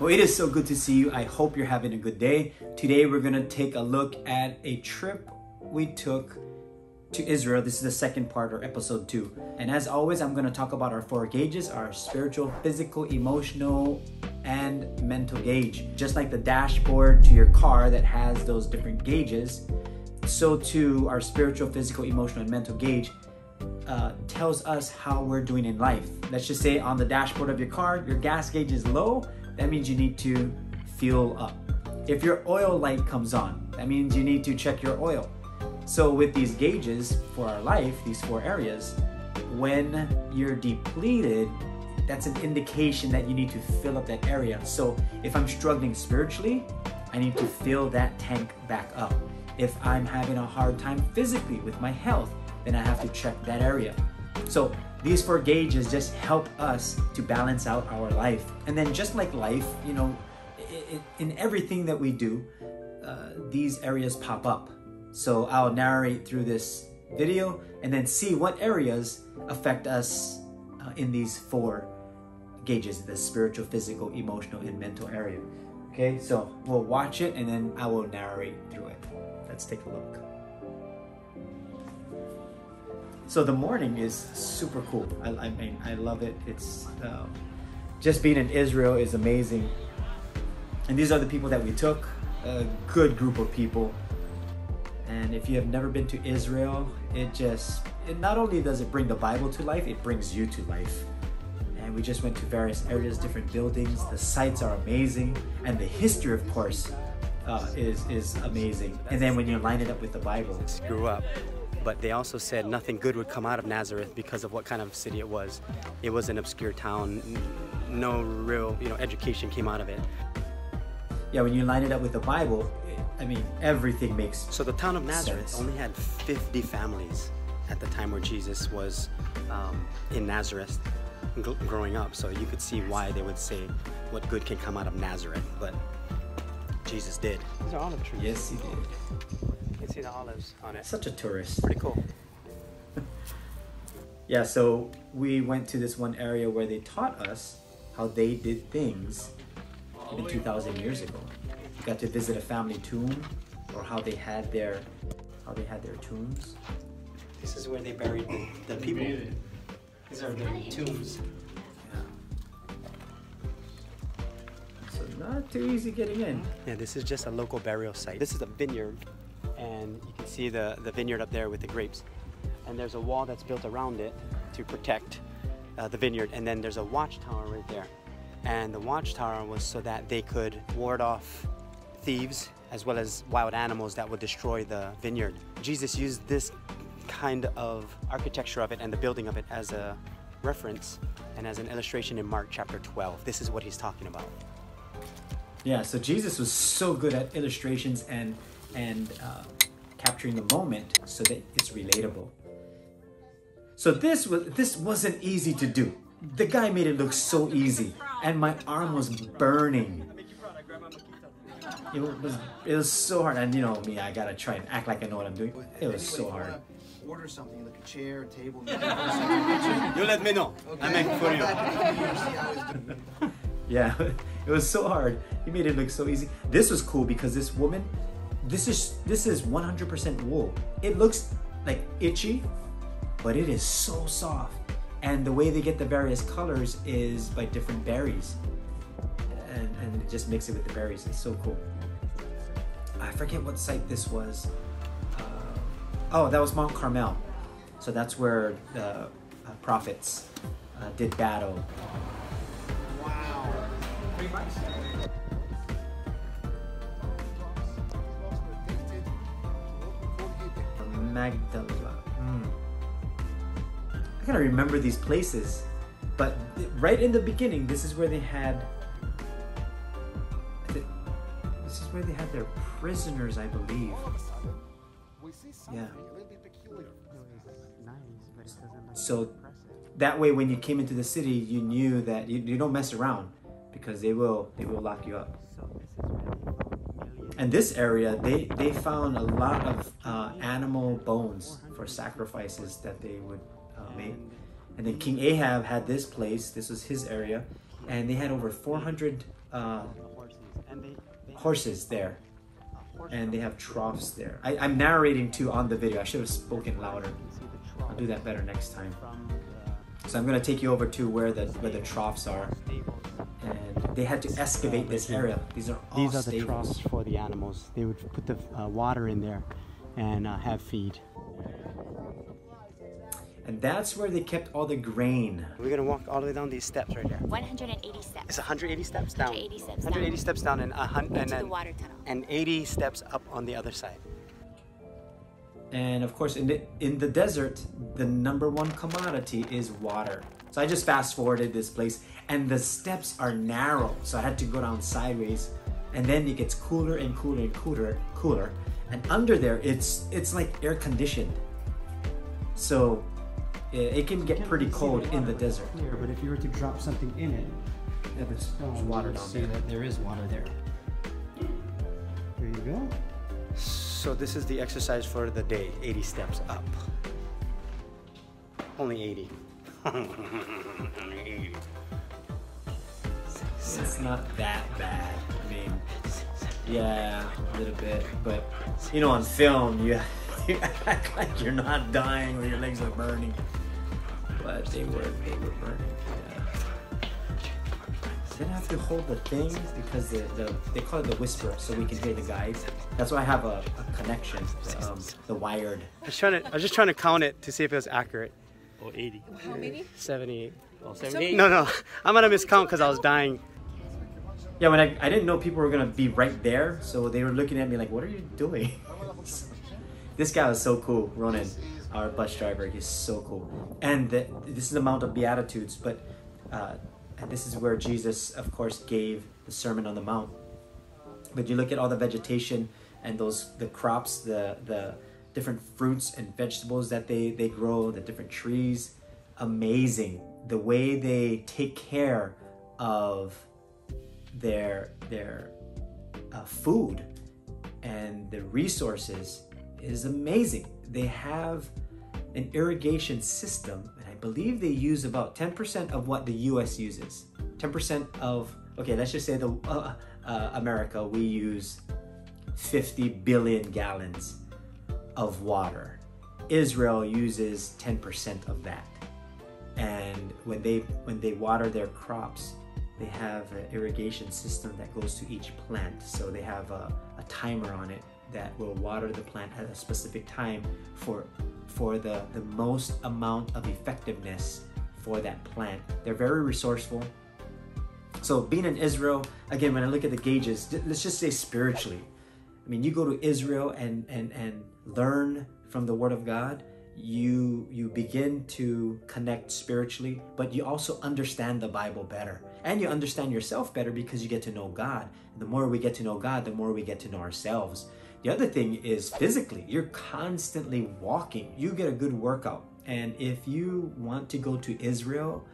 Well, it is so good to see you. I hope you're having a good day. Today, we're going to take a look at a trip we took to Israel. This is the second part, or episode 2. And as always, I'm going to talk about our 4 gauges, our spiritual, physical, emotional, and mental gauge. Just like the dashboard to your car that has those different gauges, so too our spiritual, physical, emotional, and mental gauge tells us how we're doing in life. Let's just say on the dashboard of your car, your gas gauge is low. That means you need to fuel up. If your oil light comes on, that means you need to check your oil. So with these gauges for our life, these 4 areas, when you're depleted, that's an indication that you need to fill up that area. So if I'm struggling spiritually, I need to fill that tank back up. If I'm having a hard time physically with my health, then I have to check that area. So these 4 gauges just help us to balance out our life. And then just like life, you know, in everything that we do, these areas pop up. So I'll narrate through this video and then see what areas affect us in these 4 gauges, the spiritual, physical, emotional, and mental area. Okay, so we'll watch it and then I will narrate through it. Let's take a look. So the morning is super cool. I mean, I love it. It's just being in Israel is amazing. And these are the people that we took, a good group of people. And if you have never been to Israel, it not only does it bring the Bible to life, it brings you to life. And we just went to various areas, different buildings. The sites are amazing. And the history, of course, is amazing. And then when you line it up with the Bible. Grew up. But they also said nothing good would come out of Nazareth because of what kind of city it was. It was an obscure town. No real, education came out of it. Yeah, when you line it up with the Bible, I mean, everything makes So the town of Nazareth sense. only had 50 families at the time where Jesus was in Nazareth growing up. So you could see why they would say what good can come out of Nazareth. But Jesus did. These are olive trees. Yes, he did. You can see the olives on it. Such a tourist. Pretty cool. Yeah, so we went to this one area where they taught us how they did things even 2,000 years ago. We got to visit a family tomb, or how they had their tombs. This is where they buried the people. These are their tombs. So not too easy getting in. Yeah, this is just a local burial site. This is a vineyard, and you can see the vineyard up there with the grapes. And there's a wall that's built around it to protect the vineyard. And then there's a watchtower right there. And the watchtower was so that they could ward off thieves as well as wild animals that would destroy the vineyard. Jesus used this kind of architecture of it and the building of it as a reference and as an illustration in Mark chapter 12. This is what he's talking about. Yeah, so Jesus was so good at illustrations and capturing the moment so that it's relatable. So this wasn't easy to do. The guy made it look so easy, and my arm was burning. It was so hard, and you know me, I gotta try and act like I know what I'm doing. It was so hard. Order something like a chair, a table. You let me know. Okay. I make for you. Yeah, it was so hard. He made it look so easy. This was cool because this woman, this is 100% wool. It looks like itchy, but it is so soft. And the way they get the various colors is by different berries. And just mix it with the berries. It's so cool. I forget what site this was. Oh, that was Mount Carmel. So that's where the prophets did battle. Wow. Pretty nice. Magdala. I gotta remember these places, but right in the beginning, this is where they had. This is where they had their prisoners, I believe. Yeah. So that way, when you came into the city, you knew that you don't mess around because they will lock you up. And this area, they found a lot of animal bones for sacrifices that they would make. And then King Ahab had this place. This was his area, and they had over 400 horses. And they horses there, horse and they have troughs there. I'm narrating too on the video. I should have spoken louder. You can see the trough I'll do that better next time. from So I'm gonna take you over to where the troughs are, the stables. and they had to excavate this area. These are all These are the stables. troughs for the animals. They would put the water in there and have feed. And that's where they kept all the grain. We're gonna walk all the way down these steps right here. 180 steps. It's 180 steps down. 180 steps 180 down. steps down and To the then water tunnel. and 80 steps up on the other side. And of course, in the desert, the #1 commodity is water. So I just fast forwarded this place, and the steps are narrow, so I had to go down sideways, and then it gets cooler and cooler and cooler, and under there it's like air conditioned. So it can get pretty cold in the desert. Here, but if you were to drop something in it, There's water down there. that there is water there. There you go. So this is the exercise for the day, 80 steps up. Only 80. It's not that bad. I mean, yeah, a little bit, but you know, on film, you act like you're not dying or your legs are burning, but they were burning. Yeah. Then I have to hold the thing because they call it the whisper, so we can hear the guides. That's why I have a connection, the wired. I was just trying to count it to see if it was accurate. Oh, 80. How many? 78. Oh, 78. No, I'm gonna miscount because I was dying. Yeah, when I didn't know people were gonna be right there, so they were looking at me like, "What are you doing?" This guy was so cool, Ronan, our bus driver. He's so cool, and this is the Mount of Beatitudes, but and this is where Jesus, of course, gave the Sermon on the Mount. But you look at all the vegetation and the crops, the different fruits and vegetables that they grow, the different trees. Amazing the way they take care of their food and the resources is amazing. They have an irrigation system, and I believe they use about 10% of what the US uses. 10% of, okay, let's just say America, we use 50 billion gallons of water. Israel uses 10% of that. And when they water their crops, they have an irrigation system that goes to each plant. So they have a timer on it that will water the plant at a specific time for the most amount of effectiveness for that plant. They're very resourceful. So being in Israel, again, when I look at the gauges, let's just say spiritually. I mean, you go to Israel and learn from the Word of God, you begin to connect spiritually, but you also understand the Bible better. And you understand yourself better because you get to know God. And the more we get to know God, the more we get to know ourselves. The other thing is physically, you're constantly walking. You get a good workout. And if you want to go to Israel,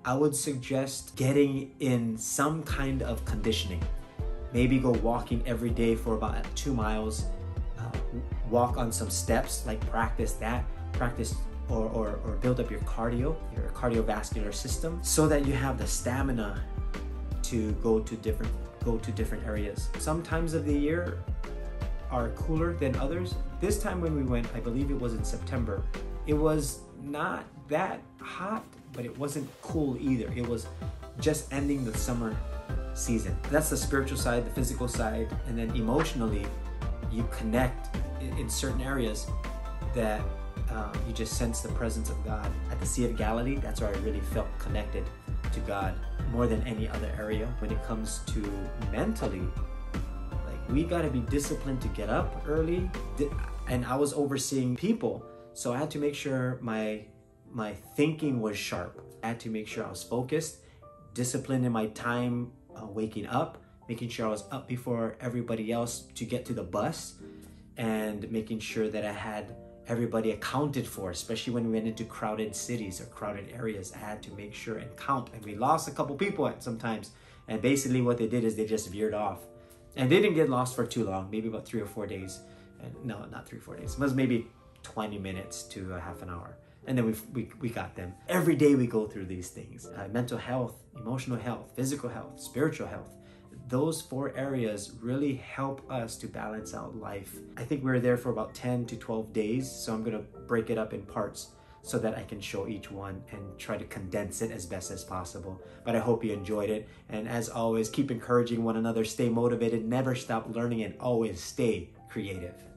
I would suggest getting in some kind of conditioning. Maybe go walking every day for about 2 miles. Walk on some steps, like practice or build up your cardiovascular system, so that you have the stamina to go to different areas. Some times of the year are cooler than others. This time when we went, I believe it was in September, it was not that hot, but it wasn't cool either. It was just ending the summer season. That's the spiritual side, the physical side, and then emotionally, you connect in certain areas that you just sense the presence of God. At the Sea of Galilee, that's where I really felt connected to God more than any other area. When it comes to mentally, like, we got to be disciplined to get up early, and I was overseeing people, so I had to make sure my thinking was sharp. I had to make sure I was focused, disciplined in my time waking up, making sure I was up before everybody else to get to the bus, and making sure that I had everybody accounted for, especially when we went into crowded cities or crowded areas. I had to make sure and count, and we lost a couple people at sometimes, and basically what they did is they just veered off, and they didn't get lost for too long, maybe about 3 or 4 days. And no, not 3 or 4 days, it was maybe 20 minutes to a half an hour, and then we got them. Every day we go through these things: mental health, emotional health, physical health, spiritual health. those 4 areas really help us to balance out life. I think we were there for about 10 to 12 days, so I'm gonna break it up in parts so that I can show each one and try to condense it as best as possible. But I hope you enjoyed it. And as always, keep encouraging one another, stay motivated, never stop learning, and always stay creative.